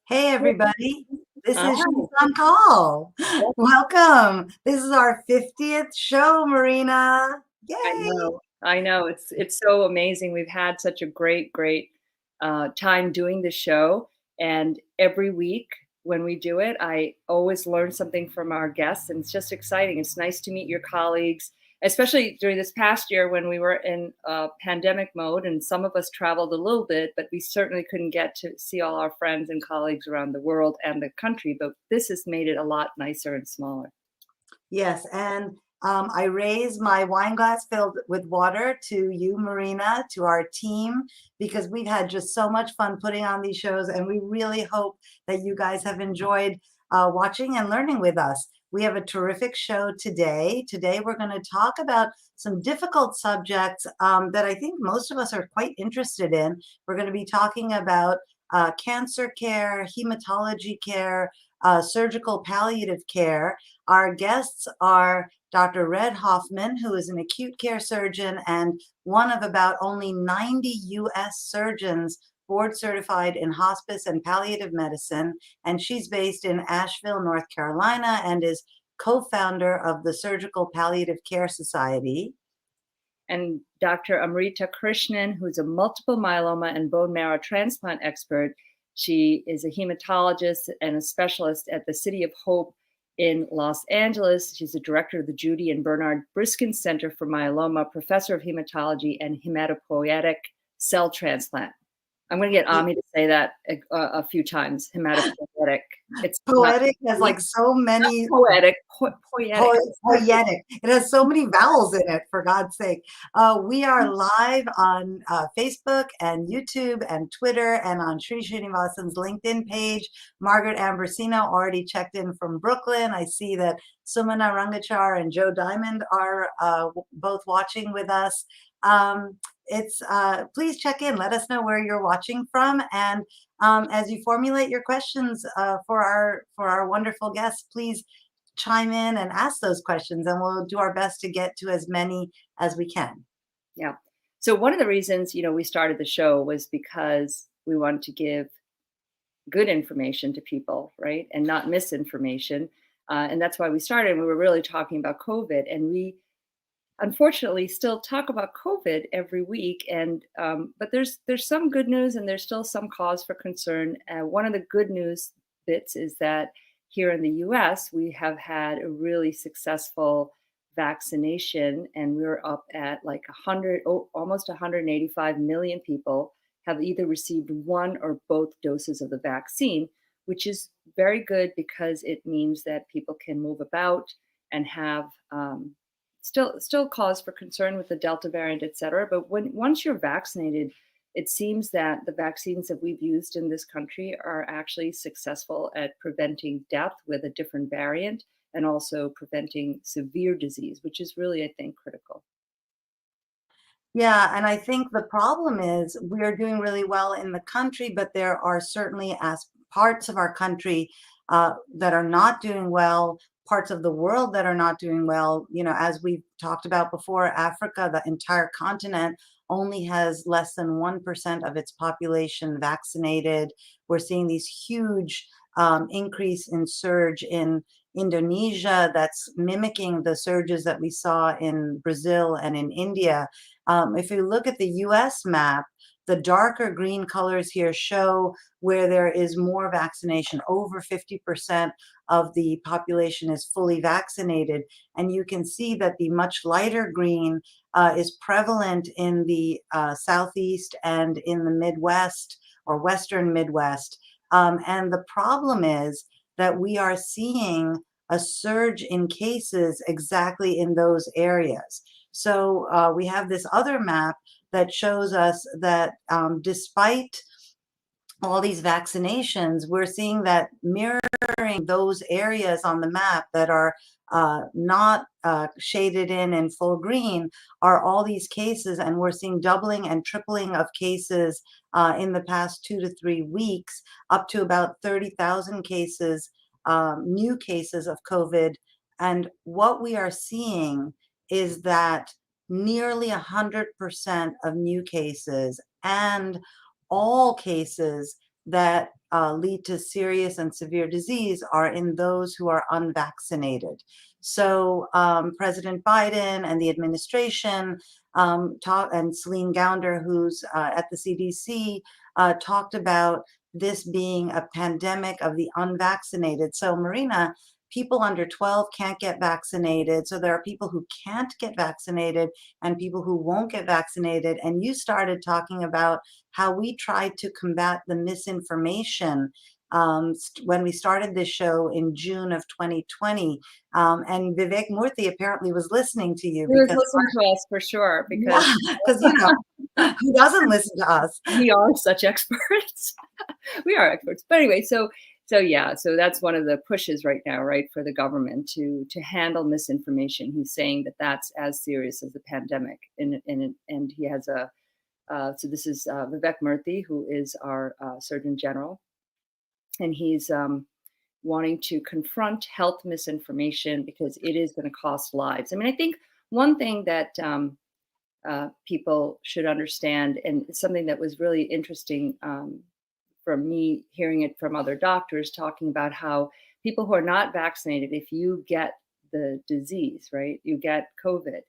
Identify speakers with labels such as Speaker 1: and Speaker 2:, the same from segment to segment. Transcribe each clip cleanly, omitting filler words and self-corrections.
Speaker 1: Hey, everybody. This
Speaker 2: Hi.
Speaker 1: is She's on Call. Welcome. This is our 50th show, Marina. Yay.
Speaker 2: I know. It's so amazing. We've had such a great time doing the show, and every week when we do it, I always learn something from our guests, and it's just exciting. It's nice to meet your colleagues, especially during this past year when we were in pandemic mode, and some of us traveled a little bit, but we certainly couldn't get to see all our friends and colleagues around the world and the country. But this has made it a lot nicer and smaller.
Speaker 1: Yes, and I raise my wine glass filled with water to you, Marina, to our team, because we've had just so much fun putting on these shows, and we really hope that you guys have enjoyed watching and learning with us. We have a terrific show today. Today, we're going to talk about some difficult subjects that I think most of us are quite interested in. We're going to be talking about cancer care, hematology care, surgical palliative care. Our guests are Dr. Red Hoffman, who is an acute care surgeon and one of about only 90 US surgeons board certified in hospice and palliative medicine. And she's based in Asheville, North Carolina, and is co-founder of the Surgical Palliative Care Society.
Speaker 2: And Dr. Amrita Krishnan, who's a multiple myeloma and bone marrow transplant expert. She is a hematologist and a specialist at the City of Hope in Los Angeles. She's the director of the Judy and Bernard Briskin Center for Myeloma, professor of hematology and hematopoietic cell transplant. I'm going to get Ami to say that a few times. Hematopoietic.
Speaker 1: It's poetic has like so many
Speaker 2: poetic.
Speaker 1: Poetic. It has so many vowels in it, for God's sake. We are live on Facebook and YouTube and Twitter and on Sri Srinivasan's LinkedIn page. Margaret Ambrosino already checked in from Brooklyn. I see that Sumana Rangachar and Joe Diamond are both watching with us. Please check in. Let us know where you're watching from, and as you formulate your questions for our wonderful guests, please chime in and ask those questions, and we'll do our best to get to as many as we can.
Speaker 2: Yeah. So one of the reasons we started the show was because we wanted to give good information to people, right, and not misinformation, and that's why we started. We were really talking about COVID, and we unfortunately still talk about COVID every week, and but there's some good news and there's still some cause for concern. One of the good news bits is that here in the US, we have had a really successful vaccination, and we're up at like almost 185 million people have either received one or both doses of the vaccine, which is very good because it means that people can move about and have still cause for concern with the Delta variant, et cetera. But once you're vaccinated, it seems that the vaccines that we've used in this country are actually successful at preventing death with a different variant and also preventing severe disease, which is really, I think, critical.
Speaker 1: Yeah, and I think the problem is we are doing really well in the country, but there are certainly parts of our country that are not doing well, parts of the world that are not doing well. As we've talked about before, Africa, the entire continent, only has less than 1% of its population vaccinated. We're seeing these huge increase in surge in Indonesia that's mimicking the surges that we saw in Brazil and in India. If you look at the US map, the darker green colors here show where there is more vaccination. Over 50% of the population is fully vaccinated. And you can see that the much lighter green is prevalent in the Southeast and in the Midwest or Western Midwest. And the problem is that we are seeing a surge in cases exactly in those areas. So we have this other map that shows us that despite all these vaccinations, we're seeing that mirroring those areas on the map that are not shaded in full green are all these cases, and we're seeing doubling and tripling of cases in the past 2 to 3 weeks, up to about 30,000 cases new cases of COVID. And what we are seeing is that nearly 100% of new cases and all cases that lead to serious and severe disease are in those who are unvaccinated. So President Biden and the administration and Celine Gounder, who's at the CDC, talked about this being a pandemic of the unvaccinated. So Marina, people under 12 can't get vaccinated. So there are people who can't get vaccinated and people who won't get vaccinated. And you started talking about how we tried to combat the misinformation when we started this show in June of 2020. And Vivek Murthy apparently was listening to you
Speaker 2: He was listening to us for sure, because
Speaker 1: you know, who doesn't listen to us?
Speaker 2: we are such experts. We are experts. But anyway, so yeah, so that's one of the pushes right now, right, for the government to handle misinformation. He's saying that that's as serious as the pandemic, and he has a so this is Vivek Murthy, who is our Surgeon General, and he's wanting to confront health misinformation because it is going to cost lives. I mean, I think one thing that people should understand, and something that was really interesting from me hearing it from other doctors talking about how people who are not vaccinated, if you get the disease, right, you get COVID,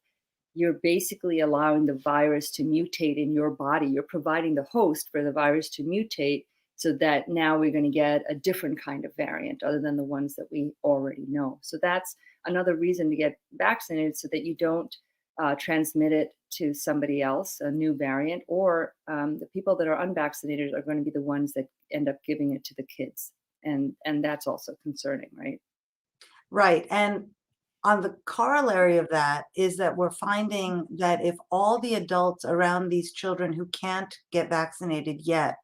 Speaker 2: you're basically allowing the virus to mutate in your body. You're providing the host for the virus to mutate so that now we're going to get a different kind of variant other than the ones that we already know. So that's another reason to get vaccinated, so that you don't transmit it to somebody else, a new variant, or the people that are unvaccinated are going to be the ones that end up giving it to the kids. And that's also concerning, right?
Speaker 1: Right. And on the corollary of that is that we're finding that if all the adults around these children who can't get vaccinated yet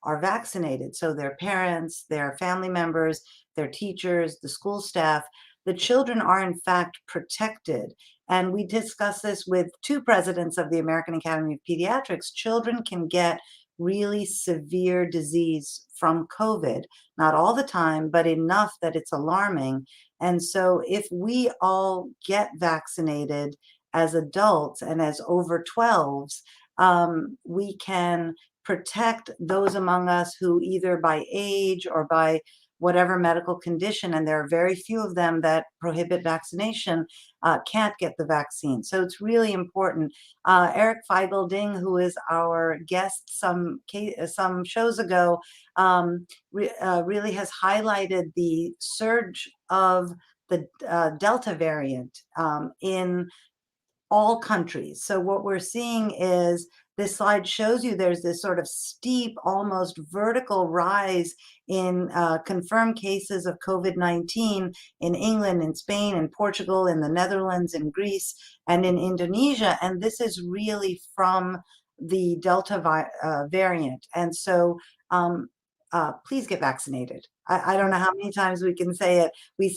Speaker 1: are vaccinated, so their parents, their family members, their teachers, the school staff, the children are in fact protected. And we discussed this with two presidents of the American Academy of Pediatrics. Children can get really severe disease from COVID, not all the time, but enough that it's alarming. And so if we all get vaccinated as adults and as over 12s, we can protect those among us who either by age or by whatever medical condition, and there are very few of them that prohibit vaccination, can't get the vaccine. So it's really important. Eric Feigl-Ding, who is our guest some shows ago, really has highlighted the surge of the Delta variant in all countries. So what we're seeing is, this slide shows you there's this sort of steep, almost vertical rise in confirmed cases of COVID-19 in England, in Spain, in Portugal, in the Netherlands, in Greece, and in Indonesia. And this is really from the Delta variant. And so please get vaccinated. I don't know how many times we can say it. We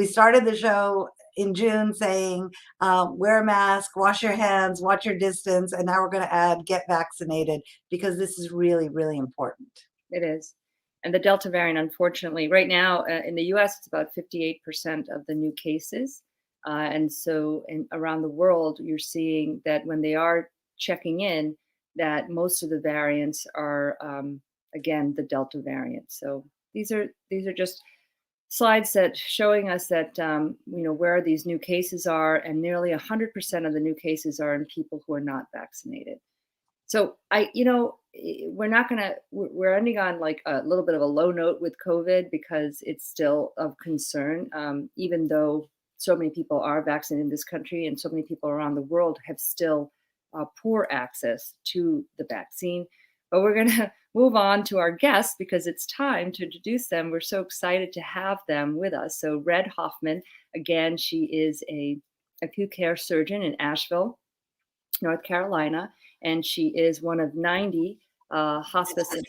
Speaker 1: started the show in June saying, wear a mask, wash your hands, watch your distance, and now we're going to add get vaccinated, because this is really, really important.
Speaker 2: It is. And the Delta variant, unfortunately, right now in the US, it's about 58% of the new cases. And so around the world, you're seeing that when they are checking in, that most of the variants are, again, the Delta variant. So these are just slides that showing us that where these new cases are, and nearly 100% of the new cases are in people who are not vaccinated. So we're ending on like a little bit of a low note with COVID, because it's still of concern, even though so many people are vaccinated in this country, and so many people around the world have still poor access to the vaccine. But we're going to move on to our guests, because it's time to introduce them. We're so excited to have them with us. So Red Hoffman, again, she is a acute care surgeon in Asheville, North Carolina, and she is one of 90 hospice and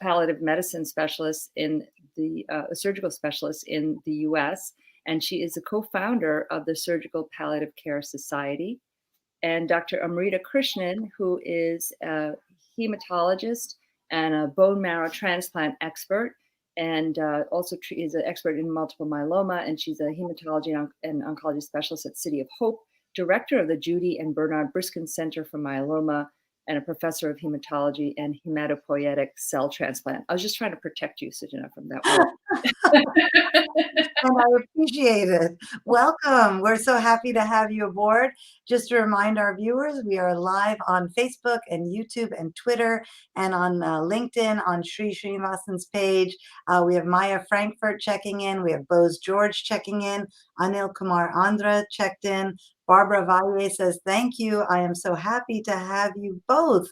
Speaker 2: palliative medicine specialists in the surgical specialists in the U.S. And she is a co-founder of the Surgical Palliative Care Society. And Dr. Amrita Krishnan, who is a hematologist and a bone marrow transplant expert. and also is an expert in multiple myeloma, and she's a hematology and oncology specialist at City of Hope, director of the Judy and Bernard Briskin Center for Myeloma, and a professor of hematology and hematopoietic cell transplant. I was just trying to protect you, Sujana, from that word.
Speaker 1: And I appreciate it. Welcome. We're so happy to have you aboard. Just to remind our viewers, we are live on Facebook and YouTube and Twitter and on LinkedIn on Sri Srinivasan's page. We have Maya Frankfurt checking in. We have Bose George checking in. Anil Kumar Andhra checked in. Barbara Valle says, thank you. I am so happy to have you both.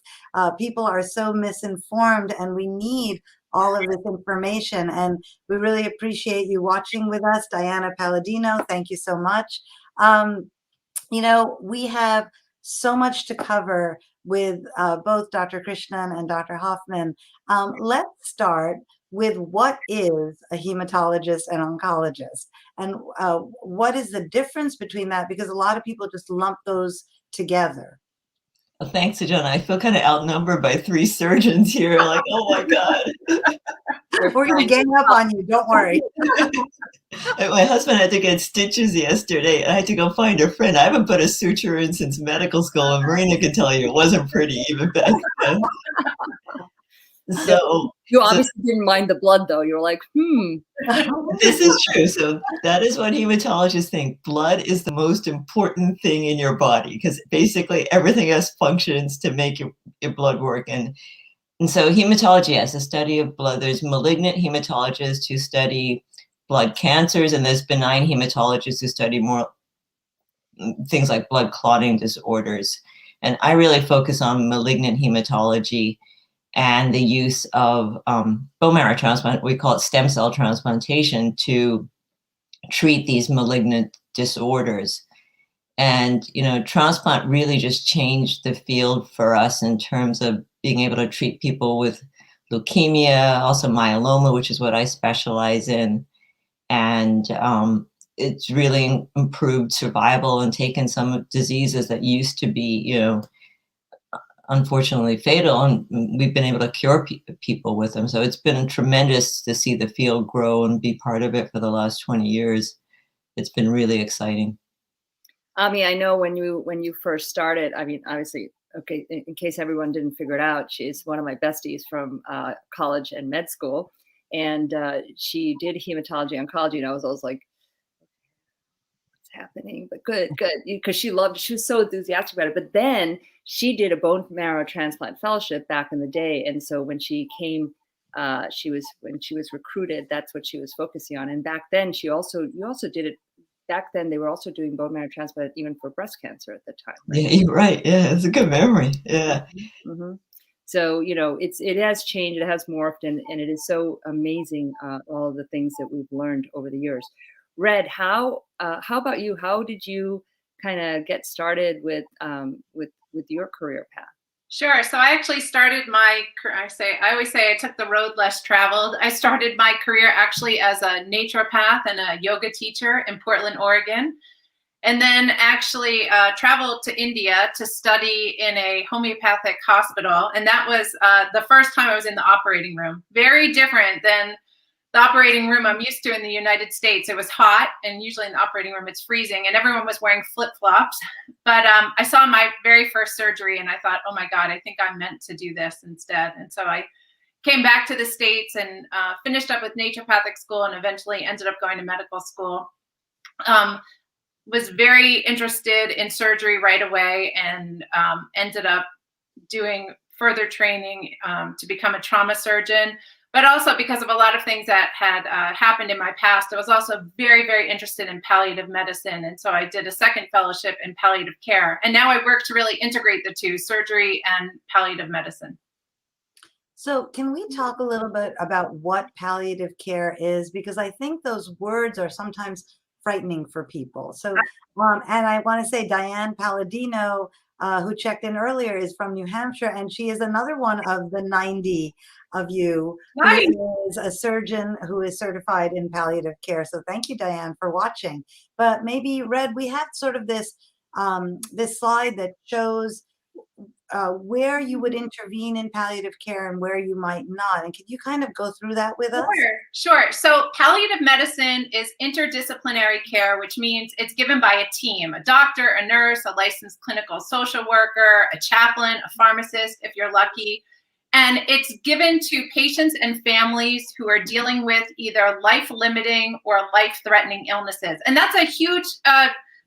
Speaker 1: People are so misinformed and we need all of this information. And we really appreciate you watching with us. Diana Palladino, thank you so much. You know, we have so much to cover with both Dr. Krishnan and Dr. Hoffman. Let's start with what is a hematologist and oncologist, and what is the difference between that, because a lot of people just lump those together.
Speaker 3: Well, thanks, Sujana. I feel kind of outnumbered by 3 surgeons here. Like, oh my God.
Speaker 1: We're going to gang up on you. Don't worry.
Speaker 3: My husband had to get stitches yesterday. I had to go find a friend. I haven't put a suture in since medical school, and Marina can tell you it wasn't pretty even back then. So
Speaker 2: you obviously didn't mind the blood, though. You were like,
Speaker 3: This is true. So that is what hematologists think. Blood is the most important thing in your body because basically everything else functions to make your blood work. And so hematology has a study of blood. There's malignant hematologists who study blood cancers, and there's benign hematologists who study more things like blood clotting disorders. And I really focus on malignant hematology and the use of bone marrow transplant, we call it stem cell transplantation, to treat these malignant disorders. And, you know, transplant really just changed the field for us in terms of being able to treat people with leukemia, also myeloma, which is what I specialize in. And it's really improved survival and taken some diseases that used to be, you know, unfortunately fatal, and we've been able to cure people with them. So it's been tremendous to see the field grow and be part of it for the last 20 years. It's been really exciting.
Speaker 2: I mean, I know when you first started, I mean, obviously, okay, in case everyone didn't figure it out, she's one of my besties from college and med school, and she did hematology oncology, and I was always like, happening, but good, because she was so enthusiastic about it. But then she did a bone marrow transplant fellowship back in the day, and so when she came, when she was recruited, that's what she was focusing on. And back then, you also did it. Back then, they were also doing bone marrow transplant even for breast cancer at the time.
Speaker 3: Right? Yeah, you're right. Yeah, it's a good memory. Yeah.
Speaker 2: Mm-hmm. So, you know, it has changed, it has morphed, and it is so amazing, all of the things that we've learned over the years. Red, how about you? How did you kind of get started with your career path?
Speaker 4: Sure. So I actually started I always say I took the road less traveled. I started my career actually as a naturopath and a yoga teacher in Portland, Oregon. And then actually traveled to India to study in a homeopathic hospital. And that was the first time I was in the operating room. Very different than the operating room I'm used to in the United States. It was hot, and usually in the operating room it's freezing, and everyone was wearing flip-flops. But I saw my very first surgery, and I thought, oh my God, I think I'm meant to do this instead. And so I came back to the States and finished up with naturopathic school, and eventually ended up going to medical school. Was very interested in surgery right away, and ended up doing further training to become a trauma surgeon. But also because of a lot of things that had happened in my past, I was also very, very interested in palliative medicine. And so I did a second fellowship in palliative care. And now I work to really integrate the two, surgery and palliative medicine.
Speaker 1: So can we talk a little bit about what palliative care is? Because I think those words are sometimes frightening for people. So, and I want to say Diane Palladino, who checked in earlier, is from New Hampshire, and she is another one of the 90 of you
Speaker 4: Nice.
Speaker 1: who is a surgeon who is certified in palliative care. So thank you, Diane, for watching. But maybe, Red, we have sort of this this slide that shows where you would intervene in palliative care and where you might not. And could you kind of go through that with us?
Speaker 4: Sure. So palliative medicine is interdisciplinary care, which means it's given by a team, a doctor, a nurse, a licensed clinical social worker, a chaplain, a pharmacist, if you're lucky. And it's given to patients and families who are dealing with either life-limiting or life-threatening illnesses. And that's a huge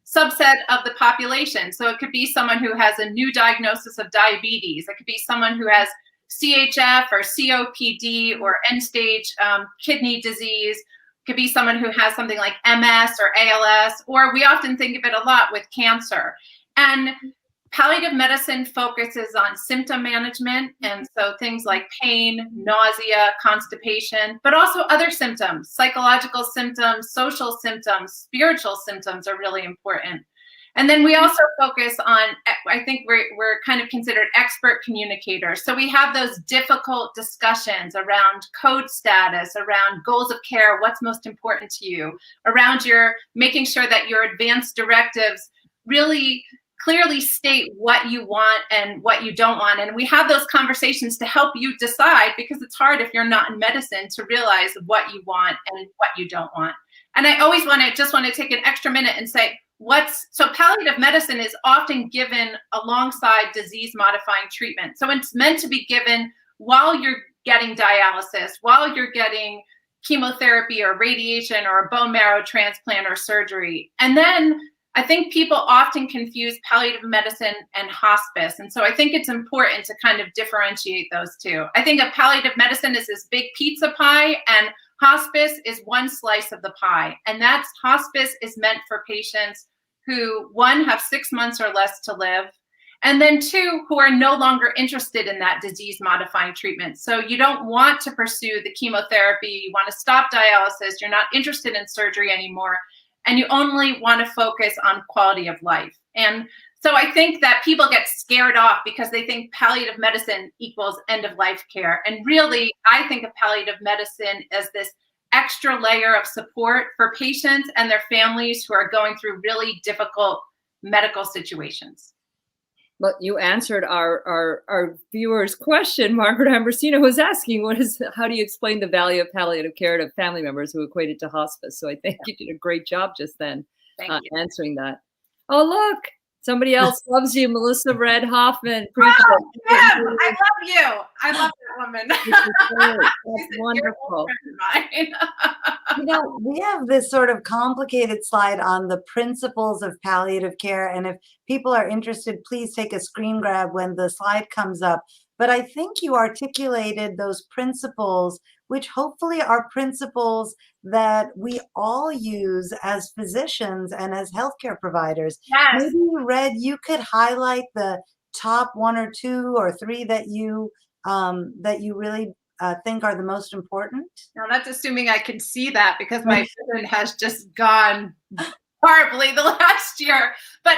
Speaker 4: subset of the population. So it could be someone who has a new diagnosis of diabetes. It could be someone who has CHF or COPD or end-stage kidney disease. It could be someone who has something like MS or ALS, or we often think of it a lot with cancer. And palliative medicine focuses on symptom management, and so things like pain, nausea, constipation, but also other symptoms, psychological symptoms, social symptoms, spiritual symptoms are really important. And then we also focus on, I think we're kind of considered expert communicators. So we have those difficult discussions around code status, around goals of care, what's most important to you, around your making sure that your advanced directives really clearly state what you want and what you don't want. And we have those conversations to help you decide, because it's hard if you're not in medicine to realize what you want and what you don't want. And I always just want to take an extra minute and say, so palliative medicine is often given alongside disease modifying treatment. So it's meant to be given while you're getting dialysis, while you're getting chemotherapy or radiation or a bone marrow transplant or surgery. And then I think people often confuse palliative medicine and hospice. And so I think it's important to kind of differentiate those two. I think of palliative medicine as this big pizza pie, and hospice is one slice of the pie. And that's hospice is meant for patients who, one, have 6 months or less to live, and then two, who are no longer interested in that disease modifying treatment. So you don't want to pursue the chemotherapy, you want to stop dialysis, you're not interested in surgery anymore, and you only want to focus on quality of life. And so I think that people get scared off because they think palliative medicine equals end of life care. And really, I think of palliative medicine as this extra layer of support for patients and their families who are going through really difficult medical situations.
Speaker 2: Well, you answered our viewer's question. Margaret Ambrosino was asking, how do you explain the value of palliative care to family members who equate it to hospice? So I think you did a great job just then answering that. Oh, look, somebody else loves you, Melissa Red Hoffman.
Speaker 4: Oh, yeah, I love you. I love that woman.
Speaker 2: That's wonderful.
Speaker 1: You know, we have this sort of complicated slide on the principles of palliative care. And if people are interested, please take a screen grab when the slide comes up. But I think you articulated those principles, which hopefully are principles that we all use as physicians and as healthcare providers.
Speaker 4: Yes.
Speaker 1: Maybe, Red, you could highlight the top 1 or 2 or 3 that you really think are the most important?
Speaker 4: Now, that's assuming I can see that, because my vision has just gone horribly the last year. But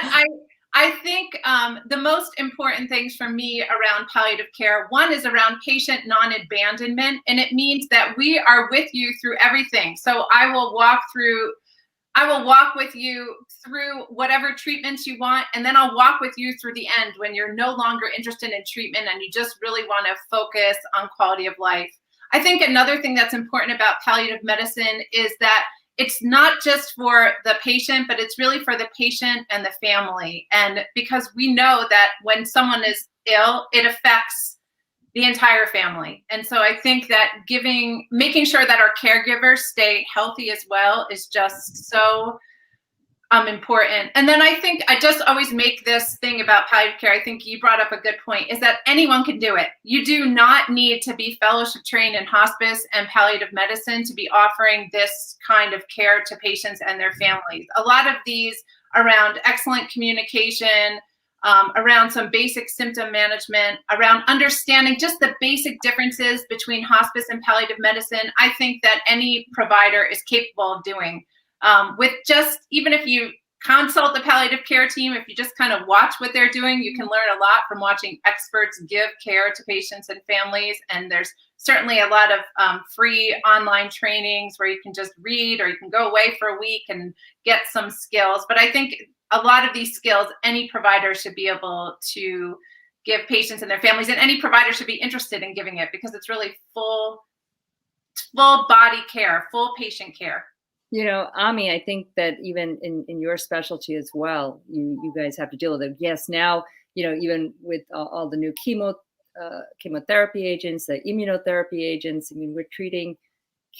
Speaker 4: I think the most important things for me around palliative care, one is around patient non-abandonment. And it means that we are with you through everything. So I will walk with you through whatever treatments you want, and then I'll walk with you through the end when you're no longer interested in treatment and you just really want to focus on quality of life. I think another thing that's important about palliative medicine is that it's not just for the patient, but it's really for the patient and the family. And because we know that when someone is ill, it affects the entire family. And so I think that making sure that our caregivers stay healthy as well is just so important. And then I think I just always make this thing about palliative care, I think you brought up a good point, is that anyone can do it. You do not need to be fellowship trained in hospice and palliative medicine to be offering this kind of care to patients and their families. A lot of these around excellent communication, around some basic symptom management, around understanding just the basic differences between hospice and palliative medicine, I think that any provider is capable of doing. With just, even if you consult the palliative care team, if you just kind of watch what they're doing, you can learn a lot from watching experts give care to patients and families. And there's certainly a lot of free online trainings where you can just read, or you can go away for a week and get some skills. But I think a lot of these skills, any provider should be able to give patients and their families, and any provider should be interested in giving it, because it's really full body care, full patient care.
Speaker 2: You know, Ami, I think that even in your specialty as well, you guys have to deal with it. Yes, now, you know, even with all the new chemotherapy agents, the immunotherapy agents, I mean, we're treating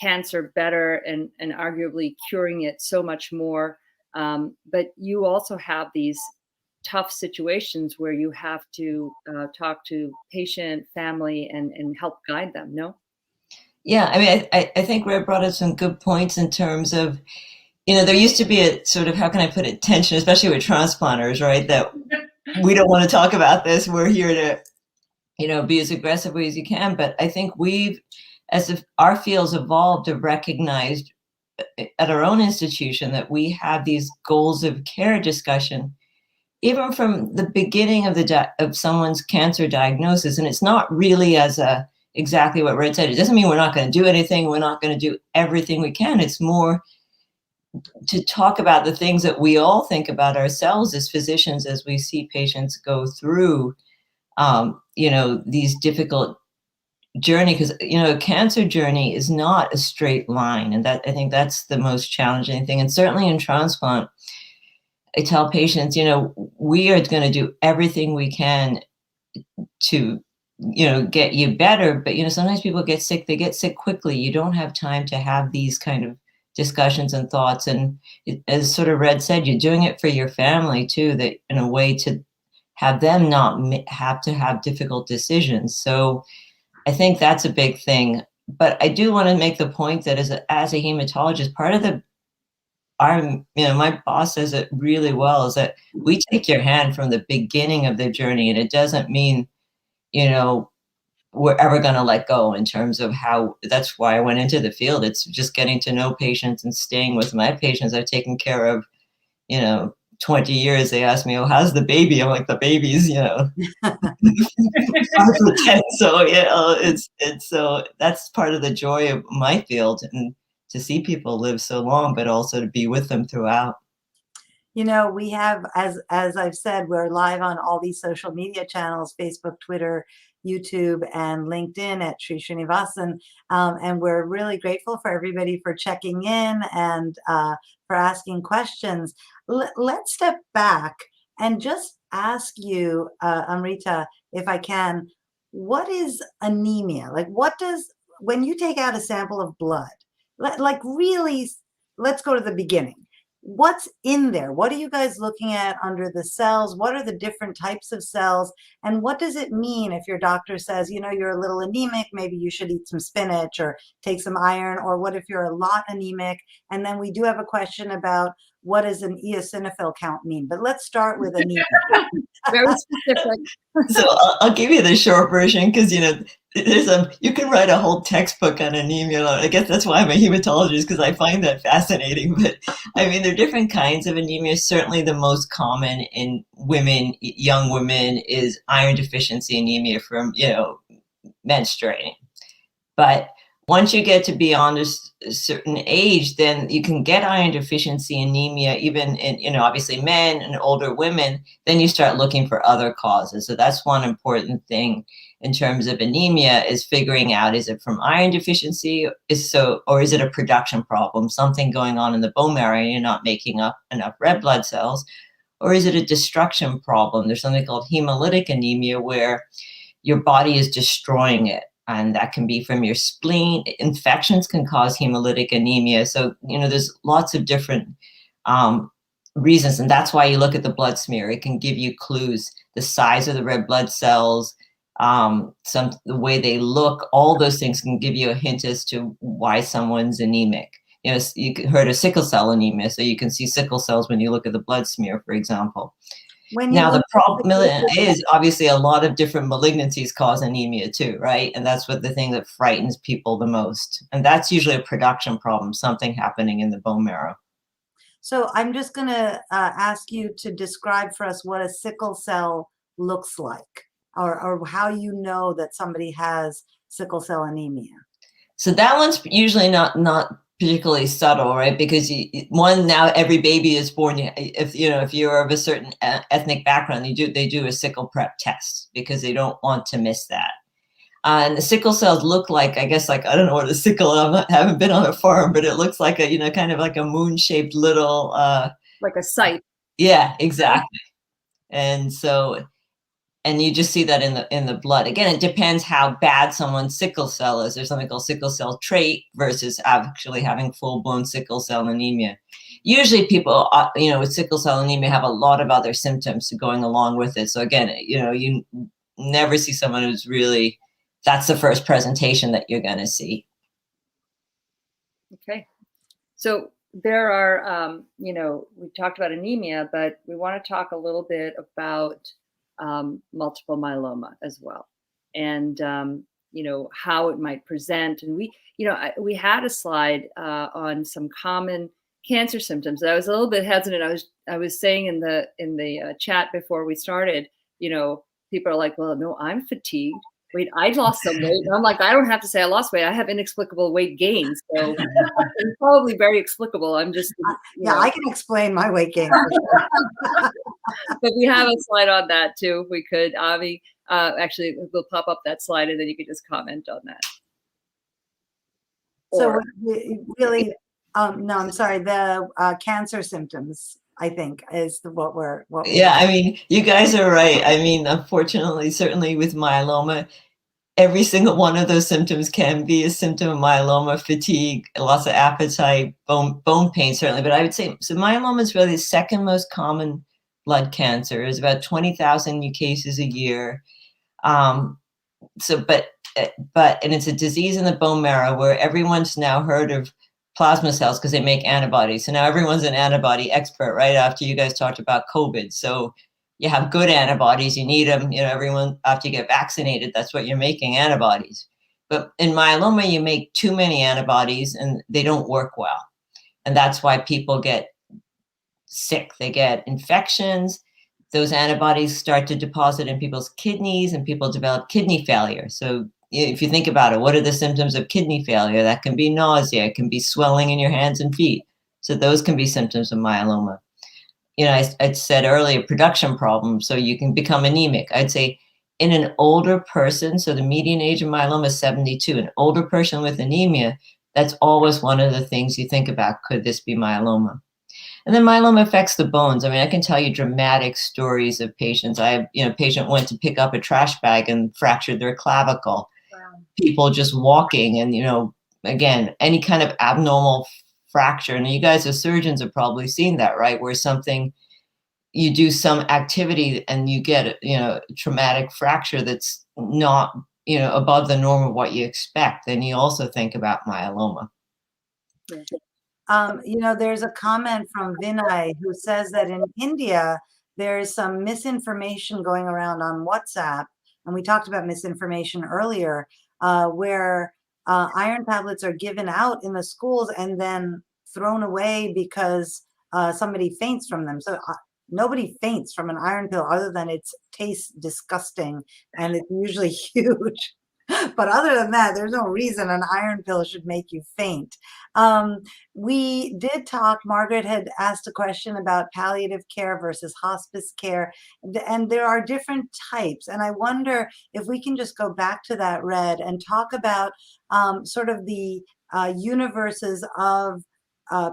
Speaker 2: cancer better and arguably curing it so much more. But you also have these tough situations where you have to talk to patient, family, and help guide them, no?
Speaker 3: Yeah, I mean, I think Red brought up some good points in terms of, you know, there used to be a sort of, how can I put it, tension, especially with transplanters, right? That we don't want to talk about this. We're here to, you know, be as aggressively as you can. But I think we've, as if our field's evolved, have recognized at our own institution that we have these goals of care discussion, even from the beginning of someone's cancer diagnosis. And it's not really as a, exactly what Red said. It doesn't mean we're not going to do anything. We're not going to do everything we can. It's more to talk about the things that we all think about ourselves as physicians as we see patients go through, you know, these difficult journey, because, you know, a cancer journey is not a straight line. And that, I think that's the most challenging thing. And certainly in transplant, I tell patients, you know, we are going to do everything we can to, you know, get you better. But, you know, sometimes people get sick, they get sick quickly. You don't have time to have these kind of discussions and thoughts. And as sort of Red said, you're doing it for your family too, that in a way to have them not have to have difficult decisions. So I think that's a big thing. But I do want to make the point that as a hematologist, part of you know, my boss says it really well, is that we take your hand from the beginning of the journey. And it doesn't mean, you know, we're ever going to let go in terms of how, that's why I went into the field. It's just getting to know patients and staying with my patients I've taken care of, you know, 20 years. They ask me, oh, how's the baby? I'm like, the baby's, you know, 5 or 10. So, you know, it's so that's part of the joy of my field, and to see people live so long, but also to be with them throughout.
Speaker 1: You know, we have, as I've said, we're live on all these social media channels, Facebook, Twitter, YouTube, and LinkedIn at Sri Srinivasan. And we're really grateful for everybody for checking in and for asking questions. Let's step back and just ask you, Amrita, if I can, what is anemia? Like, when you take out a sample of blood, like really, let's go to the beginning. What's in there? What are you guys looking at under the cells? What are the different types of cells? And what does it mean if your doctor says, you know, you're a little anemic, maybe you should eat some spinach or take some iron? Or what if you're a lot anemic? And then we do have a question about what does an eosinophil count mean? But let's start with anemia.
Speaker 2: Very specific.
Speaker 3: So I'll give you the short version, because, you know, you can write a whole textbook on anemia. I guess that's why I'm a hematologist, because I find that fascinating. But I mean, there are different kinds of anemia. Certainly the most common in women, young women, is iron deficiency anemia from, you know, menstruating. But once you get to beyond a certain age, then you can get iron deficiency anemia, even in, you know, obviously men and older women. Then you start looking for other causes. So that's one important thing in terms of anemia, is figuring out, is it from iron deficiency? Or is it a production problem, something going on in the bone marrow and you're not making up enough red blood cells? Or is it a destruction problem? There's something called hemolytic anemia, where your body is destroying it. And that can be from your spleen. Infections can cause hemolytic anemia. So, you know, there's lots of different reasons. And that's why you look at the blood smear. It can give you clues, the size of the red blood cells, the way they look, all those things can give you a hint as to why someone's anemic. You know, you heard of sickle cell anemia, so you can see sickle cells when you look at the blood smear, for example. Now, the problem is, obviously, a lot of different malignancies cause anemia too, right? And that's what the thing that frightens people the most. And that's usually a production problem, something happening in the bone marrow.
Speaker 1: So I'm just going to ask you to describe for us what a sickle cell looks like, or how you know that somebody has sickle cell anemia.
Speaker 3: So that one's usually not particularly subtle, right? Because now every baby is born, if you're of a certain ethnic background, they do a sickle prep test because they don't want to miss that. And the sickle cells look like, I guess, like, I don't know what a sickle, haven't been on a farm, but it looks like a, kind of like a moon-shaped little,
Speaker 2: like a site.
Speaker 3: Yeah, exactly. And so, and you just see that in the blood. Again, it depends how bad someone's sickle cell is. There's something called sickle cell trait versus actually having full-blown sickle cell anemia. Usually people, with sickle cell anemia have a lot of other symptoms going along with it. So again, you never see someone who's really, that's the first presentation that you're going to see.
Speaker 2: Okay. So there are, we talked about anemia, but we want to talk a little bit about multiple myeloma as well. And, how it might present. And we had a slide on some common cancer symptoms. I was a little bit hesitant. I was saying in the chat before we started, people are like, well, no, I'm fatigued. Wait, I lost some weight. And I'm like, I don't have to say I lost weight. I have inexplicable weight gains. So it's probably very explicable. I'm just,
Speaker 1: I can explain my weight gain.
Speaker 2: But we have a slide on that too. If we could, Avi, actually, we'll pop up that slide and then you can just comment on that.
Speaker 1: So really, no, I'm sorry. The cancer symptoms, I think, is what we're.
Speaker 3: Yeah, I mean, you guys are right. I mean, unfortunately, certainly with myeloma, every single one of those symptoms can be a symptom of myeloma: fatigue, loss of appetite, bone pain, certainly. But I would say, so myeloma is really the second most common blood cancer. There's about 20,000 new cases a year. And it's a disease in the bone marrow where everyone's now heard of plasma cells because they make antibodies. So now everyone's an antibody expert, right? After you guys talked about COVID. So you have good antibodies, you need them, everyone, after you get vaccinated, that's what you're making, antibodies. But in myeloma, you make too many antibodies and they don't work well. And that's why people get sick. They get infections. Those antibodies start to deposit in people's kidneys and people develop kidney failure. So if you think about it, what are the symptoms of kidney failure? That can be nausea, it can be swelling in your hands and feet. So those can be symptoms of myeloma. I said earlier, production problems, so you can become anemic. I'd say in an older person, so the median age of myeloma is 72, an older person with anemia, that's always one of the things you think about. Could this be myeloma? And then myeloma affects the bones. I mean, I can tell you dramatic stories of patients. A patient went to pick up a trash bag and fractured their clavicle. Wow. People just walking and, again, any kind of abnormal fracture. And you guys as surgeons have probably seen that, right? Where you do some activity and you get, a traumatic fracture that's not, above the norm of what you expect. Then you also think about myeloma.
Speaker 1: There's a comment from Vinay who says that in India, there's some misinformation going around on WhatsApp. And we talked about misinformation earlier, where iron tablets are given out in the schools and then thrown away because somebody faints from them. So nobody faints from an iron pill other than it tastes disgusting and it's usually huge. But other than that, there's no reason an iron pill should make you faint. We did talk, Margaret had asked a question about palliative care versus hospice care, and there are different types. And I wonder if we can just go back to that, Red, and talk about sort of the universes of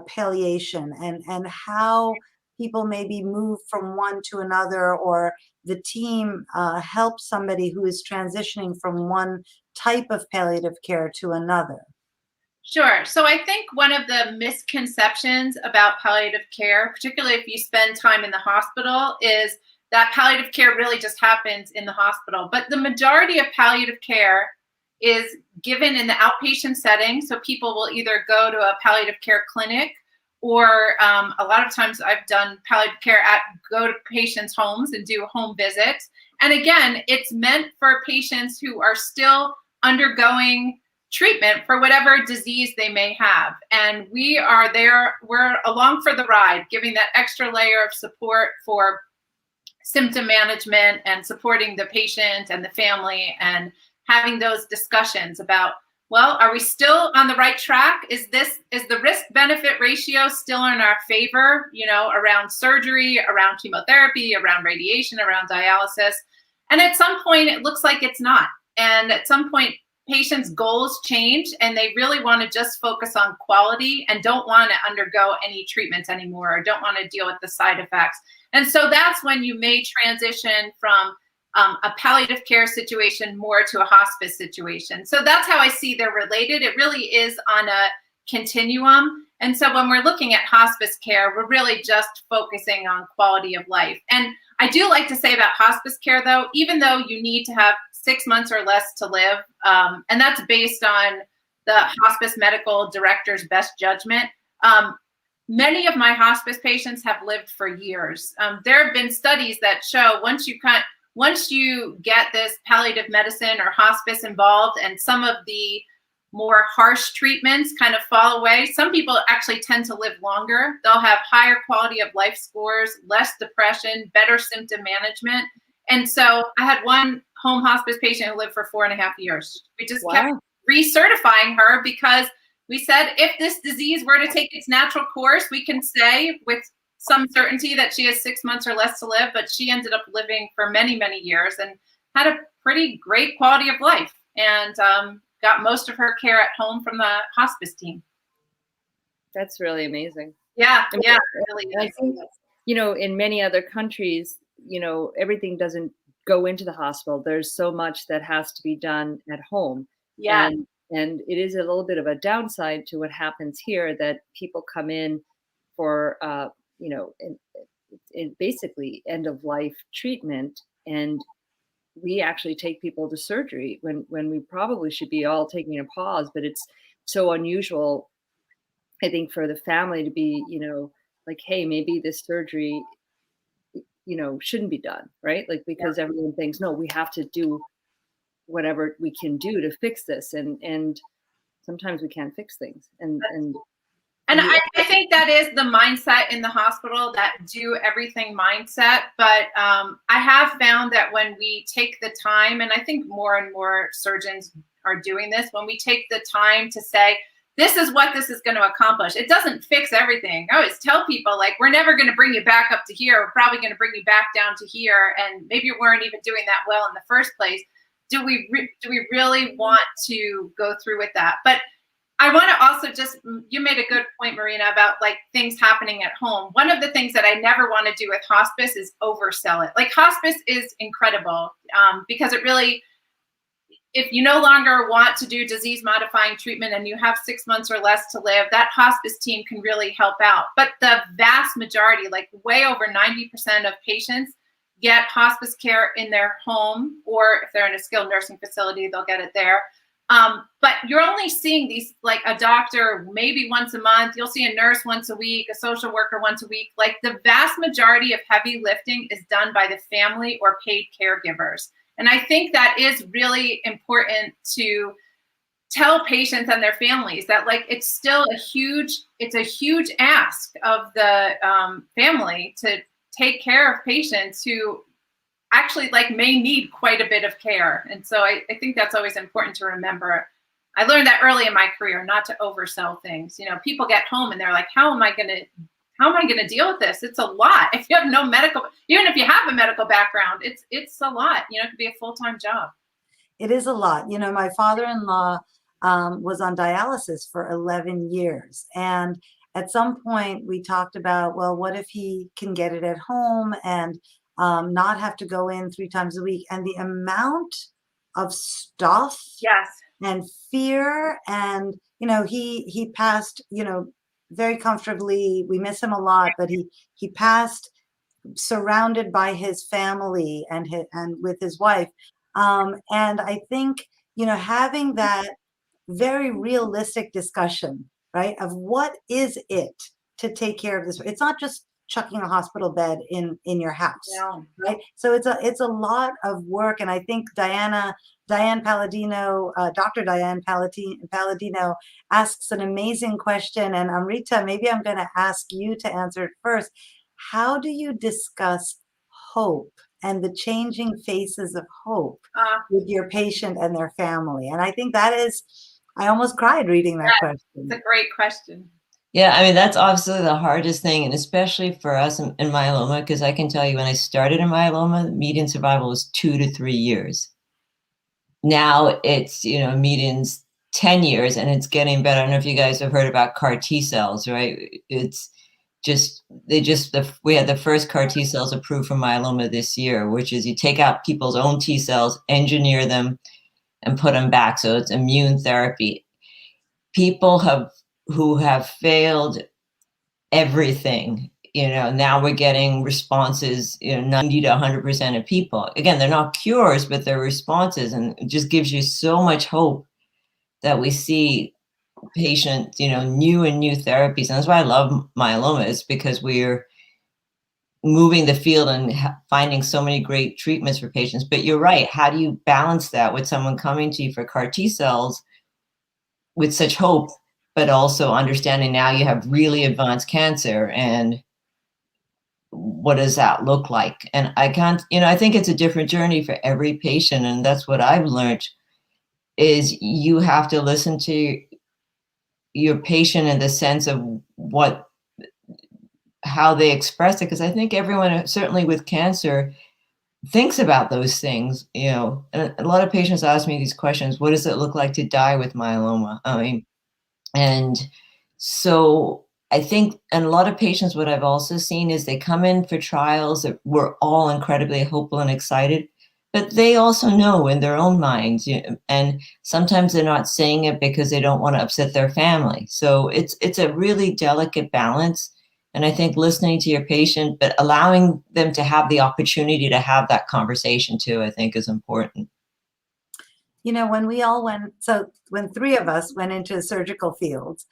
Speaker 1: palliation and how people maybe move from one to another, or the team helps somebody who is transitioning from one type of palliative care to another.
Speaker 4: Sure. So I think one of the misconceptions about palliative care, particularly if you spend time in the hospital, is that palliative care really just happens in the hospital. But the majority of palliative care is given in the outpatient setting. So people will either go to a palliative care clinic, or a lot of times I've done palliative care go to patients' homes and do home visits. And again, it's meant for patients who are still undergoing treatment for whatever disease they may have. And we are there, we're along for the ride, giving that extra layer of support for symptom management and supporting the patient and the family and having those discussions about well, are we still on the right track? Is the risk benefit ratio still in our favor, you know, around surgery, around chemotherapy, around radiation, around dialysis? And at some point, it looks like it's not. And at some point, patients' goals change and they really want to just focus on quality and don't want to undergo any treatments anymore, or don't want to deal with the side effects. And so that's when you may transition from a palliative care situation more to a hospice situation. So that's how I see they're related. It really is on a continuum. And so when we're looking at hospice care, we're really just focusing on quality of life. And I do like to say about hospice care, though, even though you need to have 6 months or less to live, and that's based on the hospice medical director's best judgment, many of my hospice patients have lived for years. There have been studies that show once you get this palliative medicine or hospice involved and some of the more harsh treatments kind of fall away, some people actually tend to live longer. They'll have higher quality of life scores, less depression, better symptom management. And so I had one home hospice patient who lived for 4.5 years. We just kept recertifying her because we said, if this disease were to take its natural course, we can say with some certainty that she has 6 months or less to live, but she ended up living for many, many years and had a pretty great quality of life, and got most of her care at home from the hospice team.
Speaker 2: That's really amazing.
Speaker 4: Yeah,
Speaker 2: I mean,
Speaker 4: yeah, really.
Speaker 2: I think, you know, in many other countries, you know, everything doesn't go into the hospital. There's so much that has to be done at home.
Speaker 4: Yeah.
Speaker 2: And it is a little bit of a downside to what happens here, that people come in for, you know, in basically end of life treatment, and we actually take people to surgery when we probably should be all taking a pause. But it's so unusual, I think, for the family to be, you know, like, hey, maybe this surgery, you know, shouldn't be done, right? Like, because everyone thinks, no, we have to do whatever we can do to fix this, and sometimes we can't fix things. And
Speaker 4: I think that is the mindset in the hospital, that do everything mindset. But I have found that when we take the time, and I think more and more surgeons are doing this, when we take the time to say, this is what this is going to accomplish. It doesn't fix everything. I always tell people, like, we're never going to bring you back up to here. We're probably going to bring you back down to here. And maybe you weren't even doing that well in the first place. Do we really want to go through with that? But I want to also just, you made a good point, Marina, about like things happening at home. One of the things that I never want to do with hospice is oversell it. Like, hospice is incredible because it really, if you no longer want to do disease modifying treatment and you have 6 months or less to live, that hospice team can really help out. But the vast majority, like way over 90% of patients, get hospice care in their home, or if they're in a skilled nursing facility, they'll get it there. But you're only seeing these, like a doctor maybe once a month. You'll see a nurse once a week, a social worker once a week. Like, the vast majority of heavy lifting is done by the family or paid caregivers. And I think that is really important to tell patients and their families that, like, it's still a huge ask of the family to take care of patients who actually, like, may need quite a bit of care. And so I think that's always important to remember. I learned that early in my career, not to oversell things. You know, people get home and they're like, how am I going to deal with this? It's a lot. If you have no medical, even if you have a medical background, it's a lot. You know, it could be a full-time job.
Speaker 1: It is a lot. You know, my father-in-law was on dialysis for 11 years. And at some point we talked about, well, what if he can get it at home and not have to go in 3 times a week? And the amount of stuff and fear, and, you know, he passed, you know, very comfortably. We miss him a lot, but he passed surrounded by his family and with his wife. And I think, you know, having that very realistic discussion, right, of what is it to take care of this. It's not just chucking a hospital bed in your house, right? So it's a lot of work. And I think Diane Palladino, Dr. Diane Palladino asks an amazing question. And Amrita, maybe I'm going to ask you to answer it first. How do you discuss hope and the changing faces of hope with your patient and their family? And I think that is I almost cried reading that
Speaker 4: It's
Speaker 1: question.
Speaker 4: a great question.
Speaker 3: Yeah, I mean, that's obviously the hardest thing, and especially for us in myeloma, because I can tell you when I started in myeloma, median survival was 2 to 3 years. Now it's, median's 10 years, and it's getting better. I don't know if you guys have heard about CAR T cells, right? It's we had the first CAR T cells approved for myeloma this year, which is you take out people's own T cells, engineer them, and put them back. So it's immune therapy. People who have failed everything, now we're getting responses, 90 to 100% of people. Again, they're not cures, but they're responses, and it just gives you so much hope that we see patients, new therapies. And that's why I love myeloma, is because we're moving the field and finding so many great treatments for patients. But you're right. How do you balance that with someone coming to you for CAR T cells with such hope, but also understanding now you have really advanced cancer, and what does that look like? And I think it's a different journey for every patient. And that's what I've learned, is you have to listen to your patient in the sense of how they express it. Because I think everyone, certainly with cancer, thinks about those things, and a lot of patients ask me these questions. What does it look like to die with myeloma? I mean, and so I think, and a lot of patients, what I've also seen is they come in for trials that we're all incredibly hopeful and excited, but they also know in their own minds, and sometimes they're not saying it because they don't want to upset their family. So it's a really delicate balance. And I think listening to your patient, but allowing them to have the opportunity to have that conversation too, I think is important.
Speaker 1: When three of us went into surgical fields,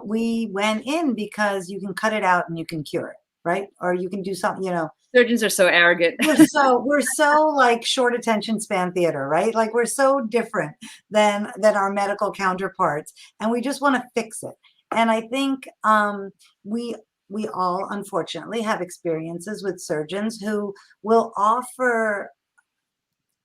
Speaker 1: we went in because you can cut it out and you can cure it, right? Or you can do something,
Speaker 2: Surgeons are so arrogant.
Speaker 1: we're so like short attention span theater, right? Like we're so different than our medical counterparts, and we just want to fix it. And I think we all unfortunately have experiences with surgeons who will offer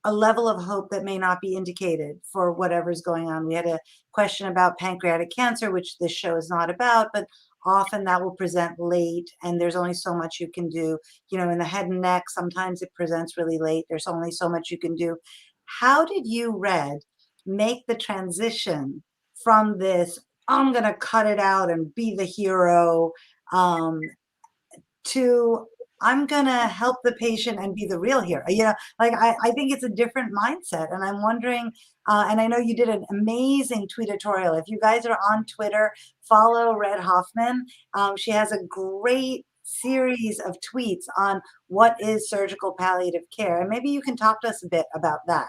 Speaker 1: a level of hope that may not be indicated for whatever's going on. We had a question about pancreatic cancer, which this show is not about, but often that will present late and there's only so much you can do. In the head and neck, sometimes it presents really late. There's only so much you can do. How did you, Red, make the transition from this, I'm going to cut it out and be the hero, to I'm going to help the patient and be the real hero? I think it's a different mindset. And I'm wondering, and I know you did an amazing tweetatorial. If you guys are on Twitter, follow Red Hoffman. She has a great series of tweets on what is surgical palliative care. And maybe you can talk to us a bit about that.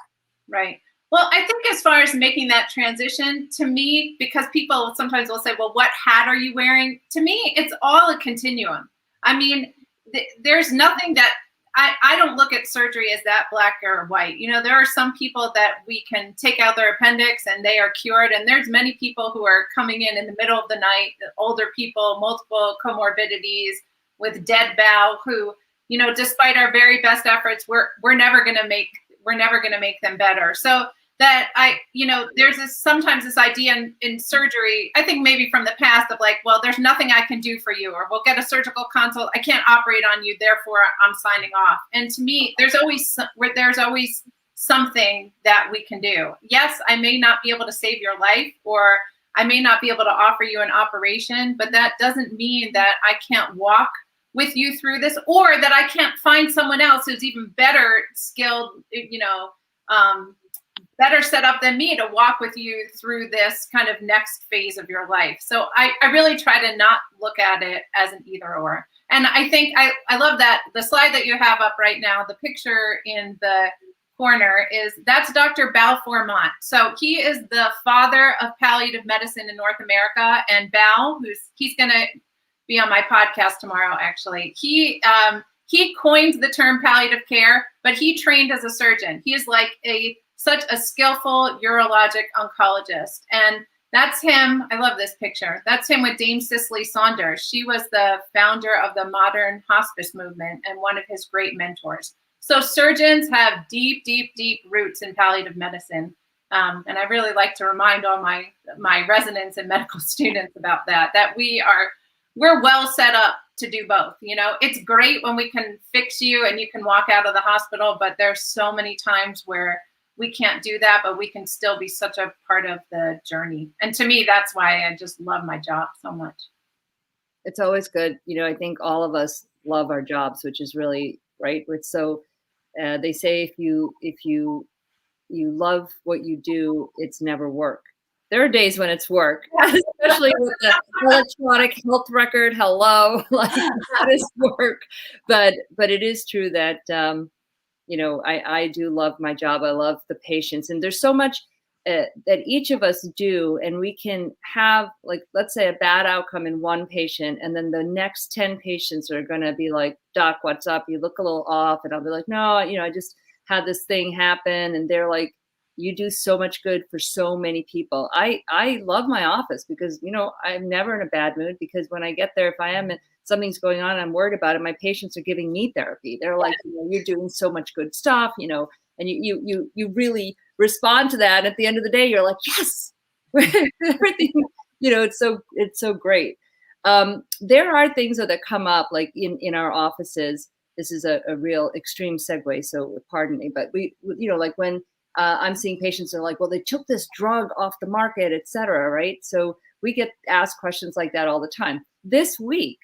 Speaker 4: Right. Well, I think as far as making that transition, to me, because people sometimes will say, well, what hat are you wearing? To me, it's all a continuum. I mean, there's nothing that I don't look at surgery as that black or white. There are some people that we can take out their appendix and they are cured. And there's many people who are coming in the middle of the night, older people, multiple comorbidities with dead bowel, who, despite our very best efforts, we're never going to make them better. So that there's sometimes this idea in surgery, I think maybe from the past, of like, well, there's nothing I can do for you, or we'll get a surgical consult, I can't operate on you, therefore I'm signing off. And to me, there's always something that we can do. Yes, I may not be able to save your life, or I may not be able to offer you an operation, but that doesn't mean that I can't walk with you through this, or that I can't find someone else who's even better skilled, better set up than me to walk with you through this kind of next phase of your life. So I really try to not look at it as an either or. And I think I love that the slide that you have up right now, the picture in the corner, that's Dr. Bal Formant. So he is the father of palliative medicine in North America. And Bal, he's going to be on my podcast tomorrow, actually. He coined the term palliative care, but he trained as a surgeon. He is like such a skillful urologic oncologist. And that's him. I love this picture. That's him with Dame Cicely Saunders. She was the founder of the modern hospice movement and one of his great mentors. So surgeons have deep, deep, deep roots in palliative medicine. And I really like to remind all my residents and medical students about that we're well set up to do both. You know, it's great when we can fix you and you can walk out of the hospital, but there's so many times where we can't do that, but we can still be such a part of the journey. And to me, that's why I just love my job so much.
Speaker 2: It's always good. You know, I think all of us love our jobs, which is really right. It's so, they say if you love what you do, it's never work. There are days when it's work, especially with the electronic health record. Hello, like that is work. But it is true that you know, I do love my job. I love the patients, and there's so much that each of us do, and we can have, like, let's say a bad outcome in one patient, and then the next 10 patients are going to be like, "Doc, what's up? You look a little off," and I'll be like, "No, you know, I just had this thing happen," and they're like, you do so much good for so many people. I love my office because, you know, I'm never in a bad mood, because when I get there, if I am, something's going on, I'm worried about it, my patients are giving me therapy. They're like, you know, you're doing so much good stuff, you know, and you really respond to that. And at the end of the day, you're like, yes, everything, you know, it's so great. There are things that come up like in our offices. This is a real extreme segue, so pardon me, but we, you know, like when I'm seeing patients are like, well, they took this drug off the market, et cetera, right? So we get asked questions like that all the time. This week,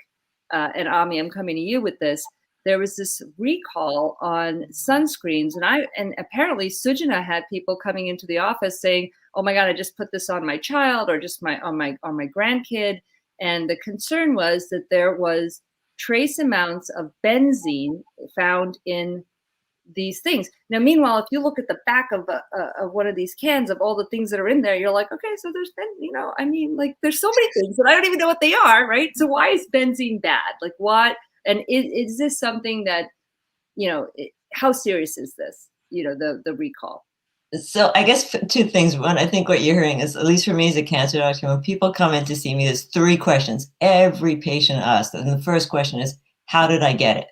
Speaker 2: and Ami, I'm coming to you with this, there was this recall on sunscreens, and apparently Sujana had people coming into the office saying, oh my God, I just put this on my child or just on my grandkid. And the concern was that there was trace amounts of benzene found in these things. Now, meanwhile, if you look at the back of one of these cans of all the things that are in there, you're like, okay, so there's been, you know, I mean, like, there's so many things that I don't even know what they are, right? So why is benzene bad? Like, what? And is this something that, you know, how serious is this? You know, the recall.
Speaker 3: So I guess two things. One, I think what you're hearing is, at least for me as a cancer doctor, when people come in to see me, there's three questions every patient asks. And the first question is, how did I get it?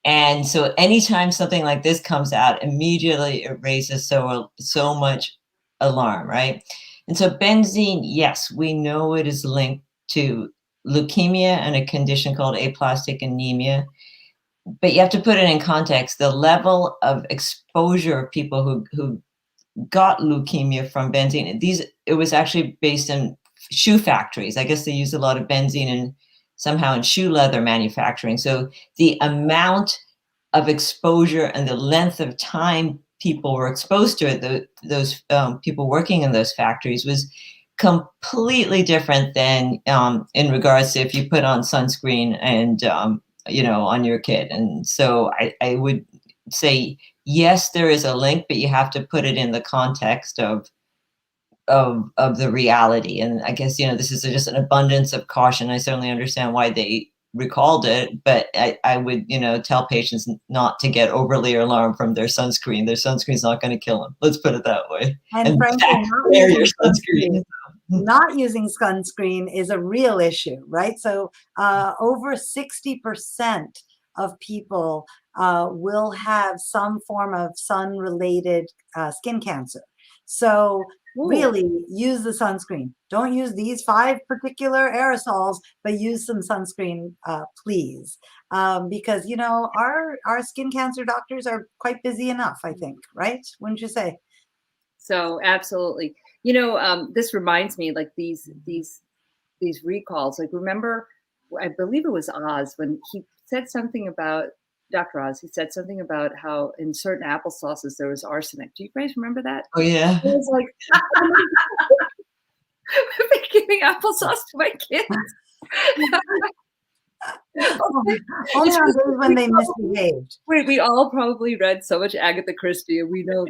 Speaker 3: And so anytime something like this comes out, immediately it raises so much alarm, right? And so benzene, yes, we know it is linked to leukemia and a condition called aplastic anemia. But you have to put it in context. The level of exposure of people who got leukemia from benzene, it was actually based in shoe factories. I guess they use a lot of benzene somehow in shoe leather manufacturing. So the amount of exposure and the length of time people were exposed to it, those people working in those factories, was completely different than in regards to if you put on sunscreen and you know, on your kid. And so I would say, yes, there is a link, but you have to put it in the context of the reality. And I guess, you know, this is just an abundance of caution. I certainly understand why they recalled it, but I would, you know, tell patients not to get overly alarmed from their sunscreen. Their sunscreen's not going to kill them. Let's put it that way.
Speaker 1: And frankly,
Speaker 3: wear your sunscreen.
Speaker 1: Not using sunscreen is a real issue, right? So over 60% of people will have some form of sun-related skin cancer. So really use the sunscreen. Don't use these 5 particular aerosols, but use some sunscreen, please. Because, you know, our skin cancer doctors are quite busy enough, I think, right? Wouldn't you say?
Speaker 2: So absolutely. You know, this reminds me, like these recalls. Like, remember, I believe it was Oz when he said something about Dr. Oz. He said something about how in certain applesauces there was arsenic. Do you guys remember that?
Speaker 3: Oh yeah.
Speaker 2: It was like, I've been giving applesauce to my kids.
Speaker 1: Only on days when they misbehaved.
Speaker 2: We all probably read so much Agatha Christie, and we know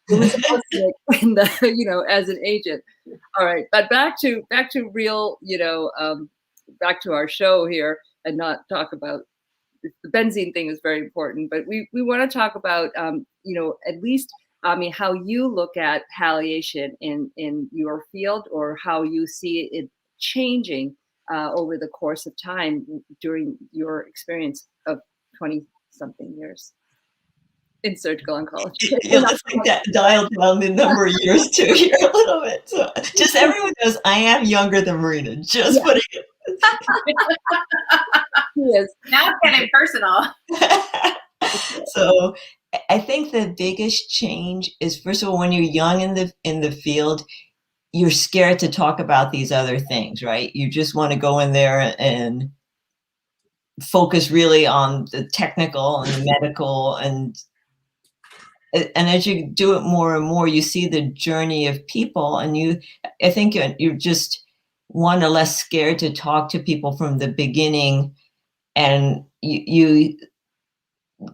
Speaker 2: it was arsenic in the, you know, as an agent. All right, but back to real, you know, back to our show here, and not talk about the benzene thing is very important, but we want to talk about, you know, at least, I mean, how you look at palliation in your field, or how you see it changing over the course of time during your experience of 20-something years. in surgical oncology.
Speaker 3: Yeah, let's like that, dial down the number of years too here a little bit. So just everyone knows I am younger than Marina. Just putting it.
Speaker 2: Yes.
Speaker 4: Now it's getting personal.
Speaker 3: So I think the biggest change is, first of all, when you're young in the field, you're scared to talk about these other things, right? You just want to go in there and focus really on the technical and the medical, and as you do it more and more, you see the journey of people, and I think you're just one or less scared to talk to people from the beginning, and you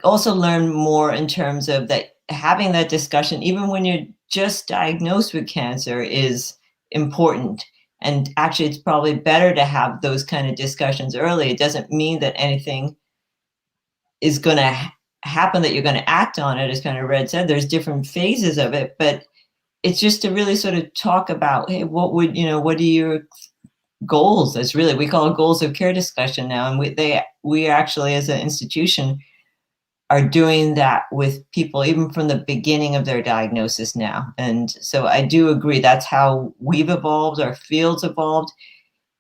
Speaker 3: also learn more in terms of that having that discussion, even when you're just diagnosed with cancer, is important. And actually, it's probably better to have those kind of discussions early. It doesn't mean that anything is going to happen, that you're going to act on it. As kind of Red said, there's different phases of it, but it's just to really sort of talk about, hey, what are your goals? That's really, we call it goals of care discussion now. And we actually, as an institution, are doing that with people even from the beginning of their diagnosis now. And so I do agree, that's how we've evolved, our field's evolved.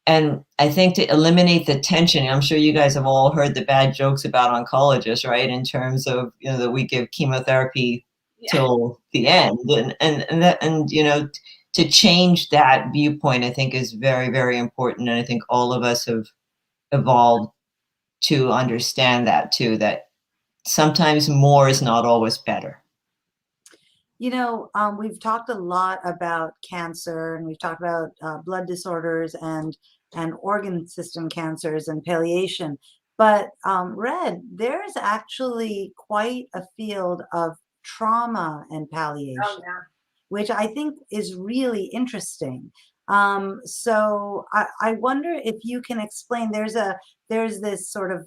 Speaker 3: And I think to eliminate the tension, I'm sure you guys have all heard the bad jokes about oncologists, right? In terms of, that we give chemotherapy till the end. And to change that viewpoint, I think is very, very important. And I think all of us have evolved to understand that too, that sometimes more is not always better.
Speaker 1: We've talked a lot about cancer, and we've talked about blood disorders and organ system cancers and palliation. But Red, there's actually quite a field of trauma and palliation, which I think is really interesting. So I wonder if you can explain. There's this sort of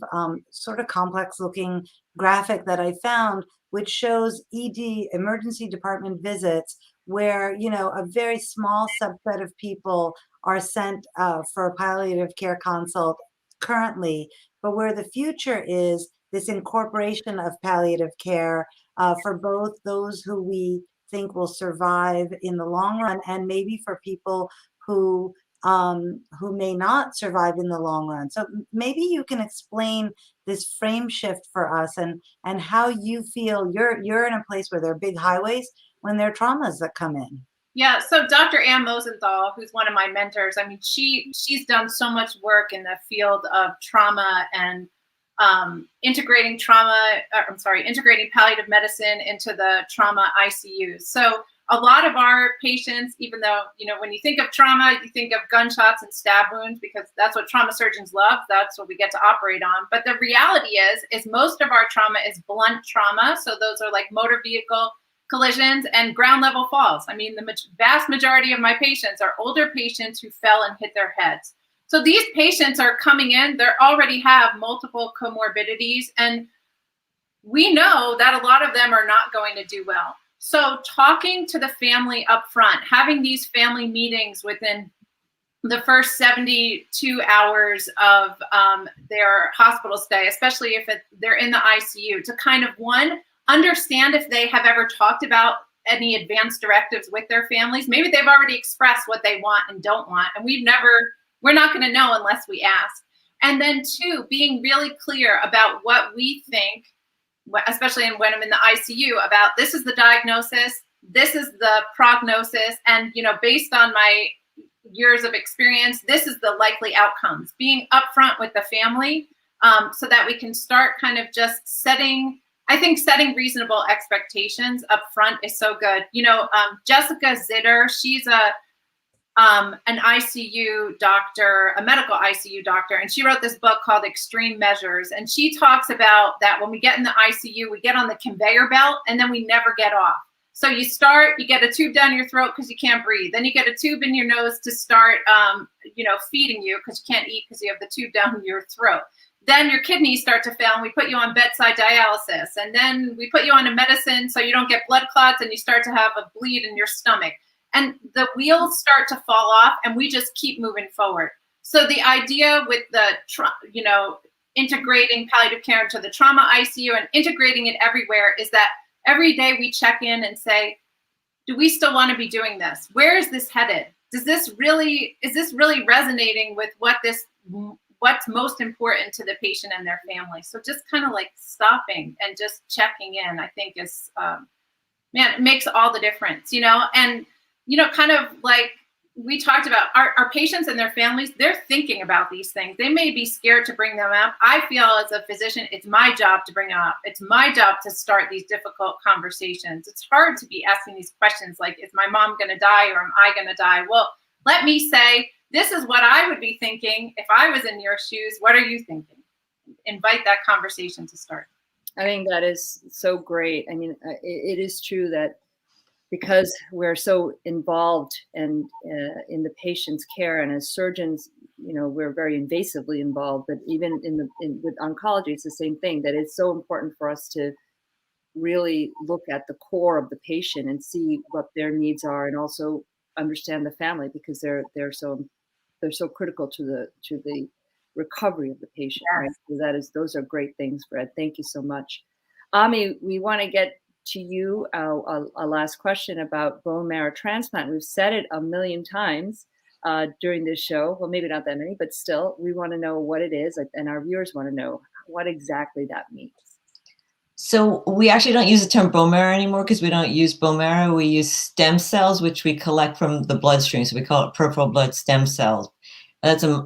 Speaker 1: complex looking graphic that I found, which shows ED, emergency department visits, where a very small subset of people are sent for a palliative care consult currently, but where the future is this incorporation of palliative care for both those who we think will survive in the long run, and maybe for people who may not survive in the long run. So maybe you can explain this frame shift for us, and how you feel you're in a place where there are big highways when there are traumas that come in.
Speaker 4: Yeah, so Dr. Ann Mosenthal, who's one of my mentors, I mean, she's done so much work in the field of trauma and integrating palliative medicine into the trauma ICUs. So a lot of our patients, even though, when you think of trauma, you think of gunshots and stab wounds, because that's what trauma surgeons love. That's what we get to operate on. But the reality is most of our trauma is blunt trauma. So those are like motor vehicle collisions and ground level falls. I mean, the vast majority of my patients are older patients who fell and hit their heads. So these patients are coming in, they already have multiple comorbidities, and we know that a lot of them are not going to do well. So talking to the family up front, having these family meetings within the first 72 hours of their hospital stay, especially if they're in the ICU, to kind of, one, understand if they have ever talked about any advanced directives with their families. Maybe they've already expressed what they want and don't want, and we're not going to know unless we ask. And then two, being really clear about what we think, especially when I'm in the ICU, about this is the diagnosis, this is the prognosis, and based on my years of experience, this is the likely outcomes. Being upfront with the family, so that we can start kind of just setting reasonable expectations up front is so good. Jessica Zitter, she's an ICU doctor, a medical ICU doctor, and she wrote this book called Extreme Measures. And she talks about that when we get in the ICU, we get on the conveyor belt and then we never get off. So you get a tube down your throat because you can't breathe. Then you get a tube in your nose to start, feeding you because you can't eat because you have the tube down your throat. Then your kidneys start to fail and we put you on bedside dialysis. And then we put you on a medicine so you don't get blood clots and you start to have a bleed in your stomach. And the wheels start to fall off and we just keep moving forward. So the idea with integrating palliative care into the trauma ICU and integrating it everywhere is that every day we check in and say, do we still want to be doing this? Where is this headed? Is this really resonating with what's most important to the patient and their family? So just kind of like stopping and just checking in, I think is, man, it makes all the difference, and, kind of like we talked about our patients and their families, they're thinking about these things. They may be scared to bring them up. I feel as a physician, it's my job to bring them up. It's my job to start these difficult conversations. It's hard to be asking these questions like, is my mom going to die or am I going to die? Well, let me say, this is what I would be thinking if I was in your shoes. What are you thinking? Invite that conversation to start.
Speaker 2: I think that is so great. I mean, it is true that because we're so involved and in the patient's care, and as surgeons, we're very invasively involved. But even with oncology, it's the same thing. That it's so important for us to really look at the core of the patient and see what their needs are, and also understand the family, because they're so critical to the recovery of the patient. Yes. Right. So those are great things, Fred. Thank you so much. Ami, we want to get to you a last question about bone marrow transplant. We've said it a million times during this show. Well, maybe not that many, but still, we want to know what it is, and our viewers want to know what exactly that means.
Speaker 3: So we actually don't use the term bone marrow anymore because we don't use bone marrow. We use stem cells, which we collect from the bloodstream. So we call it peripheral blood stem cells.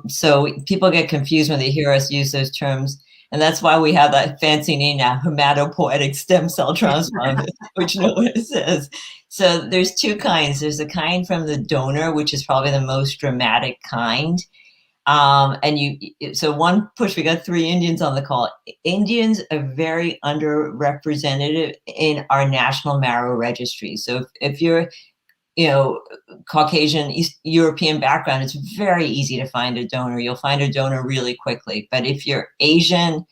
Speaker 3: So people get confused when they hear us use those terms. And that's why we have that fancy name now, hematopoietic stem cell transplant, which no one says. So there's two kinds. There's a kind from the donor, which is probably the most dramatic kind. So one push, we got 3 Indians on the call. Indians are very underrepresented in our national marrow registry. So if you're, Caucasian, East European background, it's very easy to find a donor. You'll find a donor really quickly. But if you're Asian,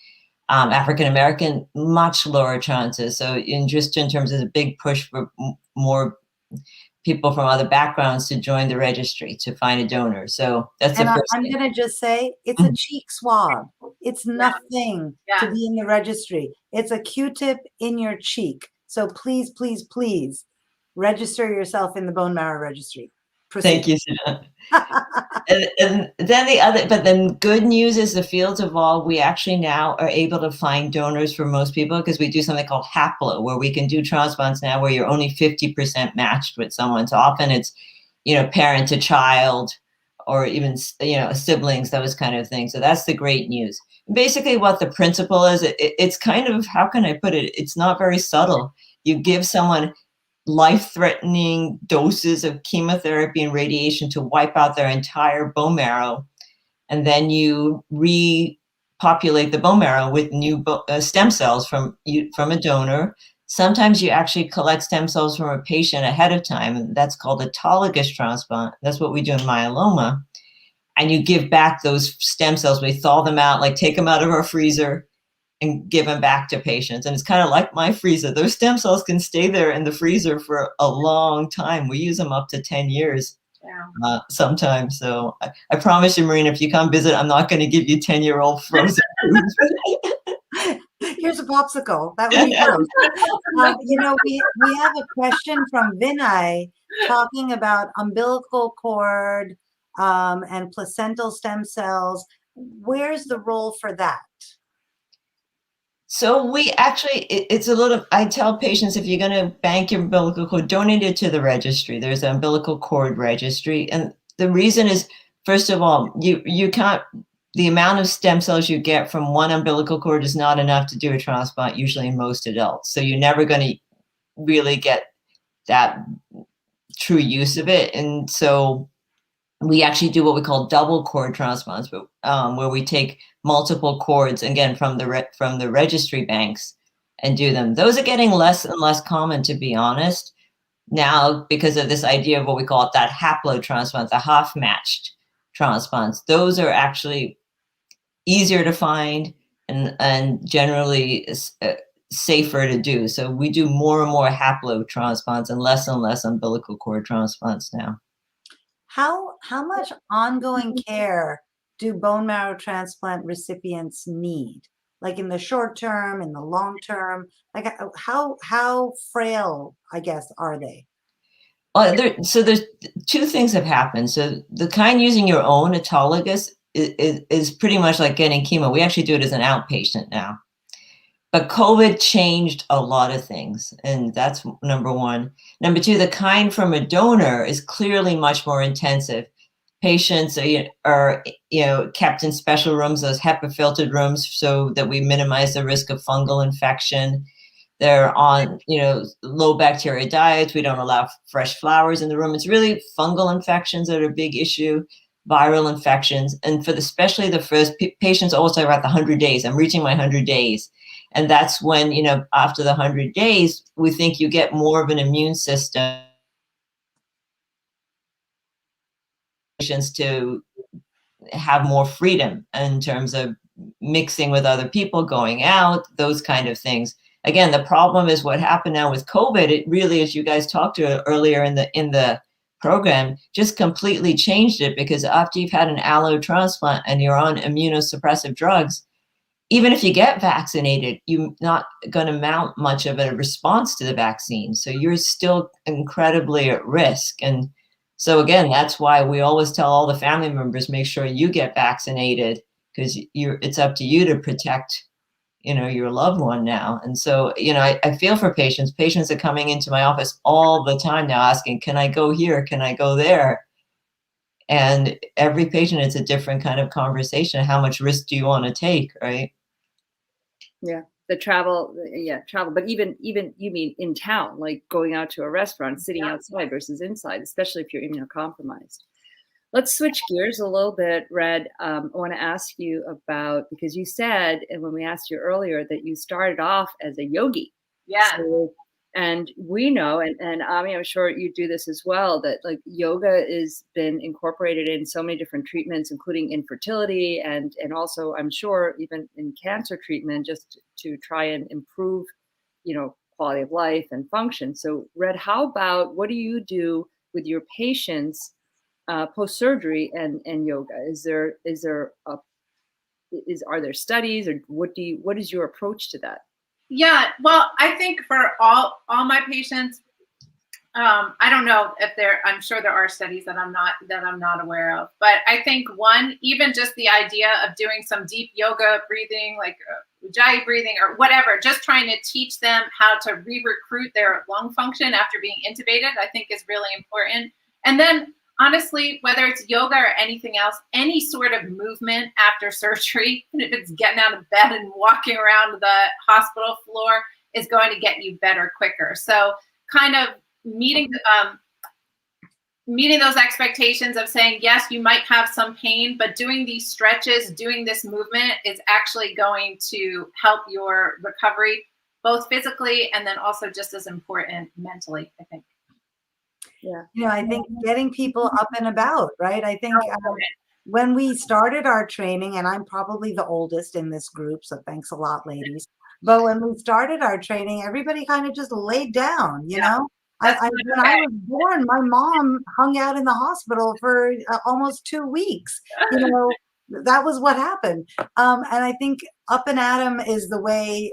Speaker 3: African-American, much lower chances. So in terms of the big push for more people from other backgrounds to join the registry to find a donor. So that's
Speaker 1: and
Speaker 3: the first
Speaker 1: I'm
Speaker 3: thing.
Speaker 1: going to just say it's a cheek swab. It's nothing to be in the registry. It's a Q-tip in your cheek. So please, please, please register yourself in the bone marrow registry. Proceed.
Speaker 3: Thank you, Sujana. and then good news is the field's evolved. We actually now are able to find donors for most people because we do something called haplo, where we can do transplants now where you're only 50% matched with someone. So often it's, parent to child, or even, siblings, those kind of things. So that's the great news. Basically what the principle is, it's kind of, how can I put it? It's not very subtle. You give someone life-threatening doses of chemotherapy and radiation to wipe out their entire bone marrow, and then you repopulate the bone marrow with new stem cells from a donor. Sometimes you actually collect stem cells from a patient ahead of time, and that's called autologous transplant. That's what we do in myeloma. And you give back those stem cells. We thaw them out, like take them out of our freezer and give them back to patients. And it's kind of like my freezer. Those stem cells can stay there in the freezer for a long time. We use them up to 10 years sometimes. So I promise you, Marina, if you come visit, I'm not going to give you 10-year-old frozen food.
Speaker 1: Here's a popsicle. That would be gross. We have a question from Vinay talking about umbilical cord and placental stem cells. Where's the role for that?
Speaker 3: So we actually, it's a little, I tell patients, if you're going to bank your umbilical cord, donate it to the registry. There's an umbilical cord registry. And the reason is, first of all, you can't, the amount of stem cells you get from one umbilical cord is not enough to do a transplant, usually in most adults. So you're never going to really get that true use of it. And so we actually do what we call double cord transplants, where we take multiple cords, again, from the registry banks and do them. Those are getting less and less common, to be honest, now, because of this idea of what we call it, that haplo transplant, the half-matched transplants. Those are actually easier to find and generally safer to do. So we do more and more haplo transplants and less umbilical cord transplants now.
Speaker 1: How much ongoing care do bone marrow transplant recipients need? like in the short term, in the long term? Like how frail, I guess, are they?
Speaker 3: So there's two things have happened. So the kind using your own autologous is pretty much like getting chemo. We actually do it as an outpatient now. But COVID changed a lot of things, and that's number one. Number two, the kind from a donor is clearly much more intensive. Patients are kept in special rooms, those HEPA filtered rooms, so that we minimize the risk of fungal infection. They're on, low bacteria diets. We don't allow fresh flowers in the room. It's really fungal infections that are a big issue, viral infections. And especially the first patients always talk about the 100 days. I'm reaching my 100 days. And that's when, after the 100 days, we think you get more of an immune system to have more freedom in terms of mixing with other people, going out, those kind of things. Again, the problem is what happened now with COVID. It really, as you guys talked to earlier in the program, just completely changed it, because after you've had an allo transplant and you're on immunosuppressive drugs, even if you get vaccinated, you're not going to mount much of a response to the vaccine. So you're still incredibly at risk. And so again, that's why we always tell all the family members, make sure you get vaccinated, because it's up to you to protect, your loved one now. And so, I feel for patients. Patients are coming into my office all the time now asking, can I go here? Can I go there? And every patient, it's a different kind of conversation. How much risk do you want to take, right?
Speaker 2: Yeah, the travel, but even you mean in town, like going out to a restaurant, sitting outside versus inside, especially if you're immunocompromised. Let's switch gears a little bit, Red. I want to ask you about, because you said, and when we asked you earlier, that you started off as a yogi.
Speaker 4: Yeah.
Speaker 2: So, and we know, and Ami, I'm sure you do this as well, that like yoga has been incorporated in so many different treatments, including infertility, and also I'm sure even in cancer treatment, just to try and improve, quality of life and function. So, Red, how about, what do you do with your patients post surgery and yoga? Are there studies, or what is your approach to that?
Speaker 4: Yeah, well, I think for all my patients, I don't know if I'm sure there are studies that I'm not aware of, but I think one, even just the idea of doing some deep yoga breathing, like Ujjayi breathing or whatever, just trying to teach them how to re-recruit their lung function after being intubated, I think is really important. And then honestly, whether it's yoga or anything else, any sort of movement after surgery, if it's getting out of bed and walking around the hospital floor, is going to get you better quicker. So kind of meeting those expectations of saying, yes, you might have some pain, but doing these stretches, doing this movement is actually going to help your recovery, both physically and then also just as important mentally, I think.
Speaker 2: Yeah.
Speaker 1: I think getting people up and about, right? I think when we started our training, and I'm probably the oldest in this group, so thanks a lot, ladies. But when we started our training, everybody kind of just laid down, you know? When I was born, my mom hung out in the hospital for almost 2 weeks. That was what happened. And I think up and at 'em is the way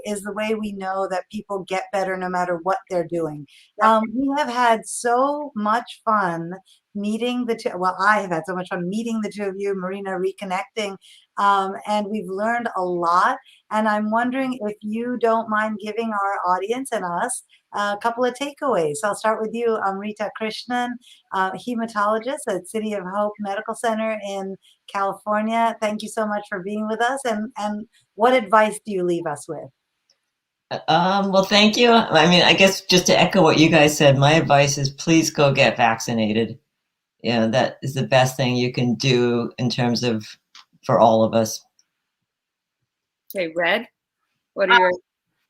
Speaker 1: we know that people get better no matter what they're doing. We have had so much fun meeting the two. Well, I have had so much fun meeting the two of you, Marina, reconnecting, and we've learned a lot. And I'm wondering if you don't mind giving our audience and us a couple of takeaways. So I'll start with you, Amrita Krishnan, hematologist at City of Hope Medical Center in California. Thank you so much for being with us. And what advice do you leave us with?
Speaker 3: Well, thank you. I mean, I guess just to echo what you guys said, my advice is please go get vaccinated. That is the best thing you can do in terms of for all of us.
Speaker 2: Okay, Red, what are your...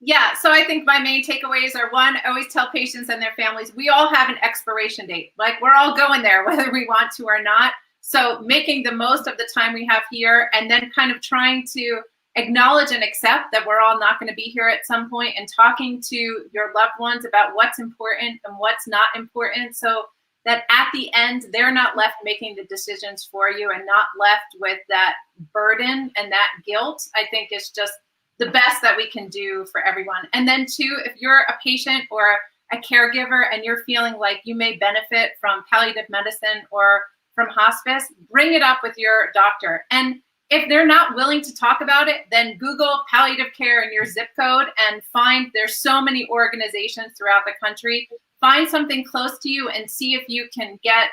Speaker 4: Yeah, so I think my main takeaways are, one, I always tell patients and their families, we all have an expiration date. Like, we're all going there, whether we want to or not. So making the most of the time we have here, and then kind of trying to acknowledge and accept that we're all not going to be here at some point, and talking to your loved ones about what's important and what's not important, so that at the end, they're not left making the decisions for you and not left with that burden and that guilt, I think is just the best that we can do for everyone. And then too, if you're a patient or a caregiver and you're feeling like you may benefit from palliative medicine or from hospice, bring it up with your doctor. And if they're not willing to talk about it, then Google palliative care in your zip code and find there's so many organizations throughout the country. Find something close to you and see if you can get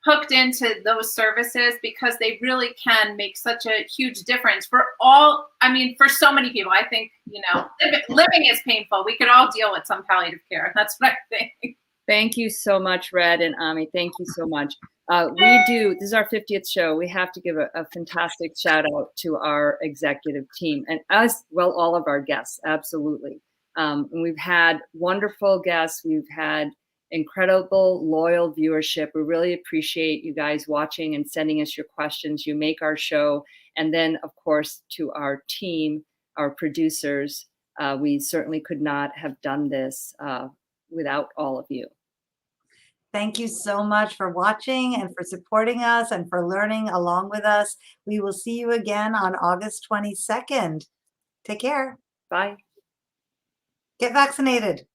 Speaker 4: hooked into those services, because they really can make such a huge difference for all, I mean, for so many people. I think, you know, living is painful. We could all deal with some palliative care. That's what I think.
Speaker 2: Thank you so much, Red and Ami. Thank you so much. This is our 50th show. We have to give a fantastic shout out to our executive team, and as well, all of our guests, absolutely. And we've had wonderful guests. We've had incredible, loyal viewership. We really appreciate you guys watching and sending us your questions. You make our show. And then, of course, to our team, our producers, we certainly could not have done this without all of you.
Speaker 1: Thank you so much for watching and for supporting us and for learning along with us. We will see you again on August 22nd. Take care.
Speaker 2: Bye.
Speaker 1: Get vaccinated.